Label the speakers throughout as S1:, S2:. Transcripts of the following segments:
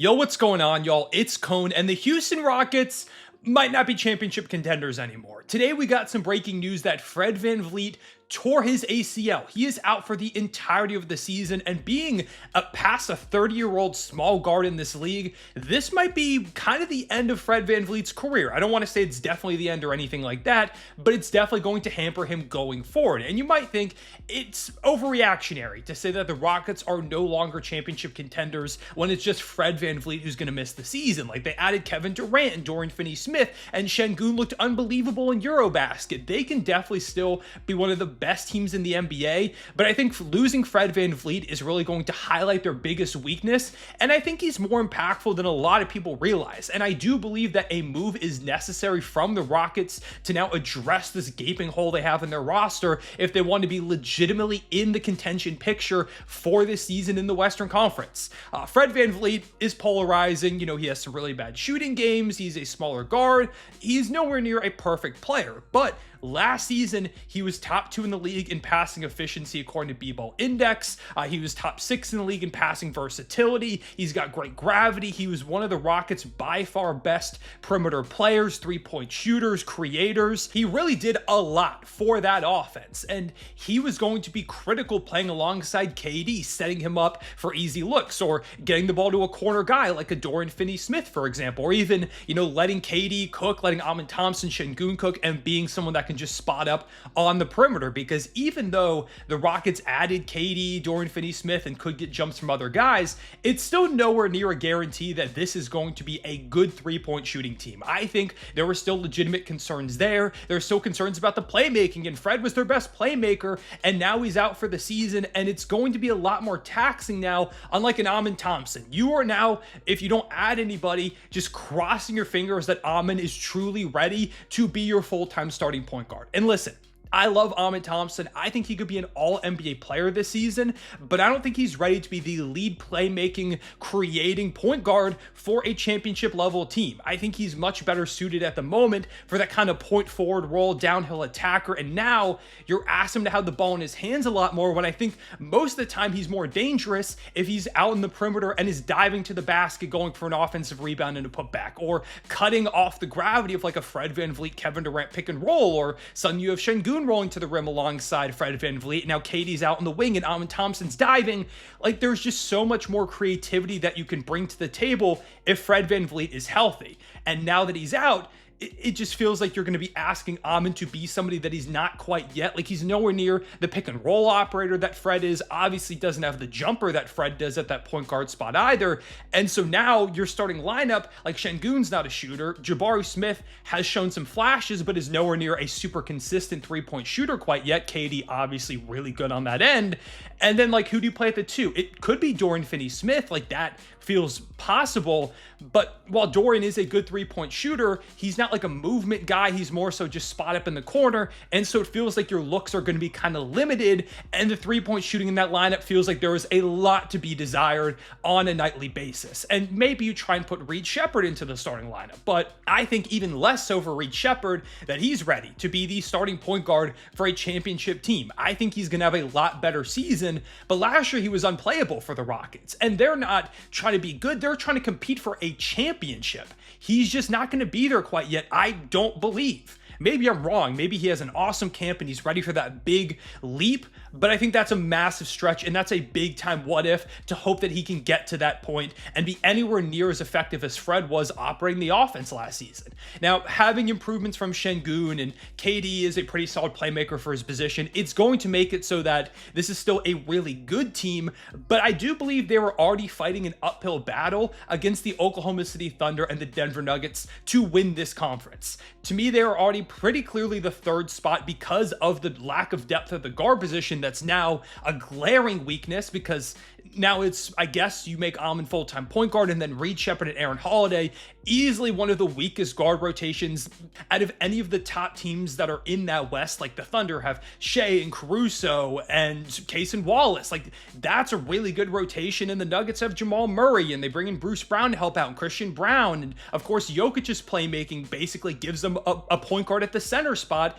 S1: Yo, what's going on, y'all? It's Cone, and the Houston Rockets might not be championship contenders anymore. Today, we got some breaking news that Fred VanVleet tore his ACL. He is out for the entirety of the season, and being past a 30-year-old small guard in this league, this might be kind of the end of Fred VanVleet's career. I don't want to say it's definitely the end or anything like that, but it's definitely going to hamper him going forward. And you might think it's overreactionary to say that the Rockets are no longer championship contenders when it's just Fred VanVleet who's going to miss the season. Like, they added Kevin Durant and Dorian Finney-Smith, and Sengun looked unbelievable in Eurobasket. They can definitely still be one of the best teams in the NBA, but I think losing Fred VanVleet is really going to highlight their biggest weakness, and I think he's more impactful than a lot of people realize. And I do believe that a move is necessary from the Rockets to now address this gaping hole they have in their roster if they want to be legitimately in the contention picture for this season in the Western Conference. Fred VanVleet is polarizing. You know, he has some really bad shooting games. He's a smaller guard. He's nowhere near a perfect player, but last season, he was top 2 in the league in passing efficiency according to B-Ball Index. He was top 6 in the league in passing versatility. He's got great gravity. He was one of the Rockets' by far best perimeter players, three-point shooters, creators. He really did a lot for that offense, and he was going to be critical playing alongside KD, setting him up for easy looks or getting the ball to a corner guy like a Dorian Finney-Smith, for example, or even, you know, letting KD cook, letting Amen Thompson, Sengun cook, and being someone that can just spot up on the perimeter. Because even though the Rockets added KD, Dorian Finney-Smith, and could get jumps from other guys, it's still nowhere near a guarantee that this is going to be a good three-point shooting team. I think there were still legitimate concerns there. There's still concerns about the playmaking, and Fred was their best playmaker, and now he's out for the season, and it's going to be a lot more taxing now, unlike an Amen Thompson. You are now, if you don't add anybody, just crossing your fingers that Amen is truly ready to be your full-time starting point guard. And listen, I love Amen Thompson. I think he could be an all-NBA player this season, but I don't think he's ready to be the lead playmaking, creating point guard for a championship-level team. I think he's much better suited at the moment for that kind of point-forward role, downhill attacker, and now you're asking him to have the ball in his hands a lot more when I think most of the time he's more dangerous if he's out in the perimeter and is diving to the basket, going for an offensive rebound and a putback, or cutting off the gravity of like a Fred VanVleet, Kevin Durant pick and roll, or suddenly you have Sengun rolling to the rim alongside Fred VanVleet. Now KD's out on the wing and Amen Thompson's diving. Like, there's just so much more creativity that you can bring to the table if Fred VanVleet is healthy. And now that he's out, it just feels like you're going to be asking Amen to be somebody that he's not quite yet. Like, he's nowhere near the pick and roll operator that Fred is. Obviously doesn't have the jumper that Fred does at that point guard spot either. And so now your starting lineup, like, Sengun's not a shooter. Jabari Smith has shown some flashes, but is nowhere near a super consistent three-point shooter quite yet. KD obviously really good on that end. And then, like, who do you play at the 2? It could be Dorian Finney-Smith. Like, that feels possible. But while Dorian is a good three-point shooter, he's not like a movement guy. He's more so just spot up in the corner. And so it feels like your looks are going to be kind of limited. And the three-point shooting in that lineup feels like there is a lot to be desired on a nightly basis. And maybe you try and put Reed Sheppard into the starting lineup. But I think even less so for Reed Sheppard, that he's ready to be the starting point guard for a championship team. I think he's going to have a lot better season. But last year he was unplayable for the Rockets. And they're not trying to be good. They're trying to compete for a championship. He's just not going to be there quite yet, I don't believe. Maybe I'm wrong. Maybe he has an awesome camp and he's ready for that big leap, but I think that's a massive stretch, and that's a big time what if to hope that he can get to that point and be anywhere near as effective as Fred was operating the offense last season. Now, having improvements from Sengun, and KD is a pretty solid playmaker for his position, it's going to make it so that this is still a really good team, but I do believe they were already fighting an uphill battle against the Oklahoma City Thunder and the Denver Nuggets to win this conference. To me, they are already pretty clearly the third spot because of the lack of depth at the guard position. That's now a glaring weakness, because now it's, I guess, you make Amen full-time point guard, and then Reed Sheppard and Aaron Holiday, easily one of the weakest guard rotations out of any of the top teams that are in that West. Like, the Thunder have Shea and Caruso and Case and Wallace. Like, that's a really good rotation. And the Nuggets have Jamal Murray, and they bring in Bruce Brown to help out, and Christian Brown. And of course, Jokic's playmaking basically gives them a point guard at the center spot.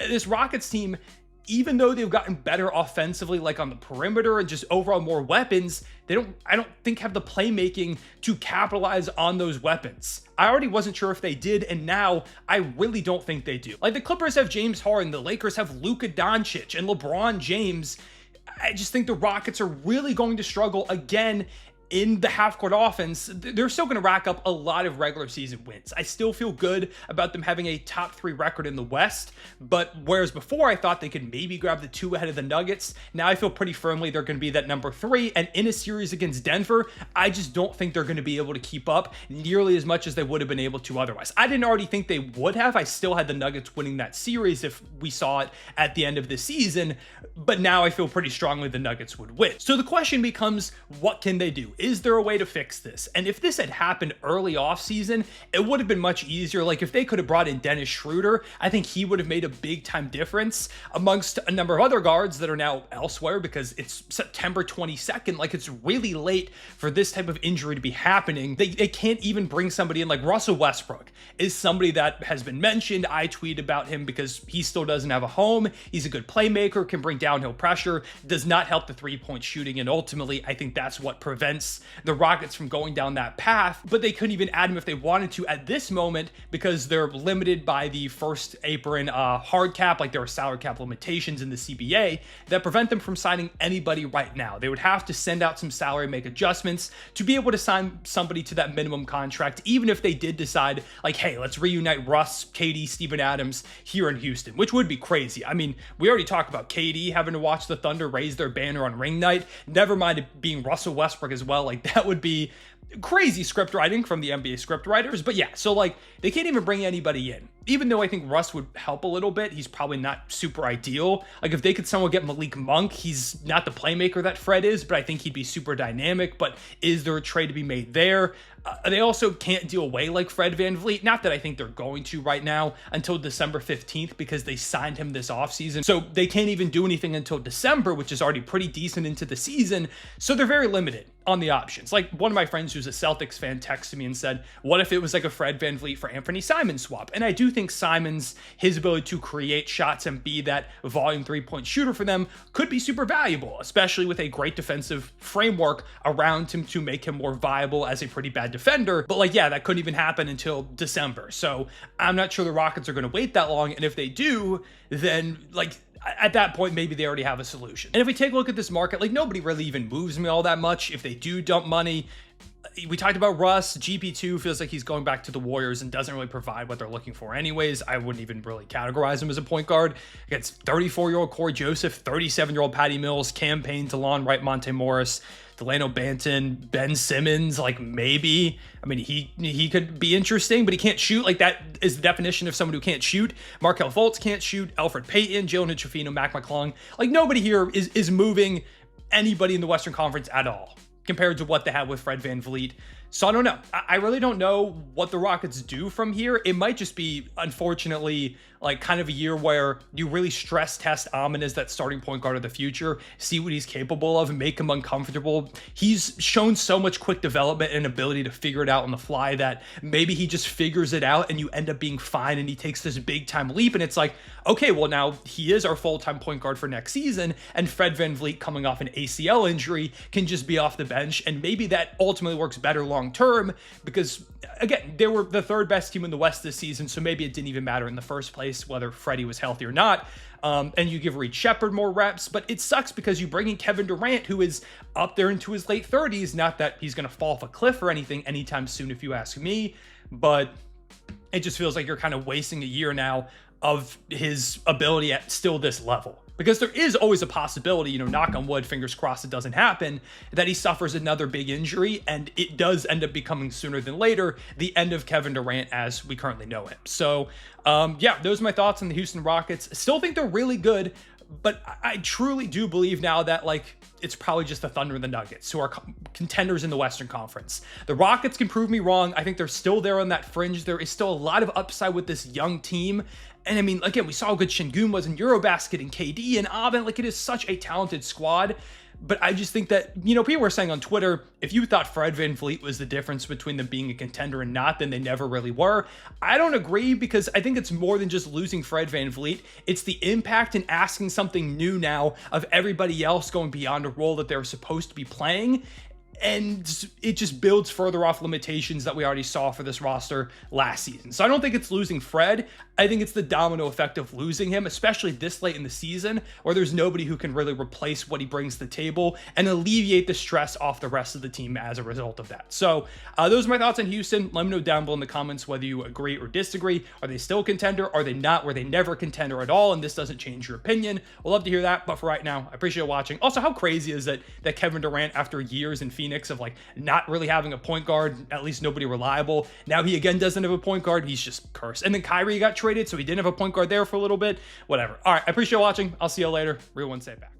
S1: This Rockets team even though they've gotten better offensively, like on the perimeter and just overall more weapons, I don't think have the playmaking to capitalize on those weapons. I already wasn't sure if they did, and now I really don't think they do. Like the Clippers have James Harden, the Lakers have Luka Doncic and LeBron James. I just think the Rockets are really going to struggle again in the half-court offense. They're still going to rack up a lot of regular season wins. I still feel good about them having a top 3 record in the West, but whereas before I thought they could maybe grab the 2 ahead of the Nuggets, now I feel pretty firmly they're going to be that number 3, and in a series against Denver, I just don't think they're going to be able to keep up nearly as much as they would have been able to otherwise. I didn't already think they would have. I still had the Nuggets winning that series if we saw it at the end of the season, but now I feel pretty strongly the Nuggets would win. So the question becomes, what can they do? Is there a way to fix this? And if this had happened early off season, it would have been much easier. Like if they could have brought in Dennis Schroeder, I think he would have made a big time difference amongst a number of other guards that are now elsewhere because it's September 22nd. Like it's really late for this type of injury to be happening. They can't even bring somebody in. Like Russell Westbrook is somebody that has been mentioned. I tweet about him because he still doesn't have a home. He's a good playmaker, can bring downhill pressure, does not help the 3-point shooting. And ultimately, I think that's what prevents the Rockets from going down that path, but they couldn't even add him if they wanted to at this moment because they're limited by the first apron hard cap. Like there are salary cap limitations in the CBA that prevent them from signing anybody right now. They would have to send out some salary, make adjustments to be able to sign somebody to that minimum contract, even if they did decide like, hey, let's reunite Russ, KD, Steven Adams here in Houston, which would be crazy. I mean, we already talked about KD having to watch the Thunder raise their banner on ring night, never mind it being Russell Westbrook as well. Like that would be crazy script writing from the NBA script writers. But yeah, so like they can't even bring anybody in. Even though I think Russ would help a little bit, he's probably not super ideal. Like if they could somehow get Malik Monk, he's not the playmaker that Fred is, but I think he'd be super dynamic. But is there a trade to be made there? They also can't deal away like Fred VanVleet. Not that I think they're going to right now until December 15th because they signed him this offseason. So they can't even do anything until December, which is already pretty decent into the season. So they're very limited on the options. Like one of my friends who's a Celtics fan texted me and said, what if it was like a Fred VanVleet for Anthony Simons swap? And I do think Simons, his ability to create shots and be that volume 3-point shooter for them could be super valuable, especially with a great defensive framework around him to make him more viable as a pretty bad defender. But like, yeah, that couldn't even happen until December. So I'm not sure the Rockets are going to wait that long. And if they do, then like at that point, maybe they already have a solution. And if we take a look at this market, like nobody really even moves me all that much. If they do dump money, we talked about Russ. GP2 feels like he's going back to the Warriors and doesn't really provide what they're looking for anyways. I wouldn't even really categorize him as a point guard. Against 34-year-old Corey Joseph, 37-year-old Patty Mills, Cam Payne, Delon Wright, Monte Morris, Delano Banton, Ben Simmons, like maybe. I mean, he could be interesting, but he can't shoot. Like that is the definition of someone who can't shoot. Markelle Fultz can't shoot. Elfrid Payton, Jalen Hood-Schifino, Mac McClung. Like nobody here is moving anybody in the Western Conference at all compared to what they had with Fred VanVleet. So I don't know. I really don't know what the Rockets do from here. It might just be, unfortunately, like kind of a year where you really stress test Amen as that starting point guard of the future, see what he's capable of and make him uncomfortable. He's shown so much quick development and ability to figure it out on the fly that maybe he just figures it out and you end up being fine and he takes this big time leap and it's like, okay, well now he is our full-time point guard for next season and Fred VanVleet coming off an ACL injury can just be off the bench and maybe that ultimately works better long term because again, they were the third best team in the West this season, so maybe it didn't even matter in the first place whether Freddie was healthy or not. And you give Reed Sheppard more reps, but it sucks because you bring in Kevin Durant, who is up there into his late 30s. Not that he's going to fall off a cliff or anything anytime soon, if you ask me, but it just feels like you're kind of wasting a year now of his ability at still this level. Because there is always a possibility, knock on wood, fingers crossed it doesn't happen, that he suffers another big injury and it does end up becoming sooner than later the end of Kevin Durant as we currently know him. So, yeah, those are my thoughts on the Houston Rockets. Still think they're really good, but I truly do believe now that, it's probably just the Thunder and the Nuggets who are contenders in the Western Conference. The Rockets can prove me wrong. I think they're still there on that fringe. There is still a lot of upside with this young team. And I mean, again, we saw how good Sengun was in Eurobasket and KD and Amen. It is such a talented squad. But I just think that, people were saying on Twitter, if you thought Fred VanVleet was the difference between them being a contender and not, then they never really were. I don't agree, because I think it's more than just losing Fred VanVleet. It's the impact and asking something new now of everybody else going beyond a role that they're supposed to be playing. And it just builds further off limitations that we already saw for this roster last season. So I don't think it's losing Fred. I think it's the domino effect of losing him, especially this late in the season, where there's nobody who can really replace what he brings to the table and alleviate the stress off the rest of the team as a result of that. So those are my thoughts on Houston. Let me know down below in the comments whether you agree or disagree. Are they still a contender? Are they not? Were they never a contender at all? And this doesn't change your opinion. We'll love to hear that. But for right now, I appreciate watching. Also, how crazy is that Kevin Durant, after years in Phoenix of like not really having a point guard, at least nobody reliable, now he again doesn't have a point guard. He's just cursed. And then Kyrie got traded, so he didn't have a point guard there for a little bit. Whatever. All right, I appreciate watching. I'll see you later. Real one, say it back.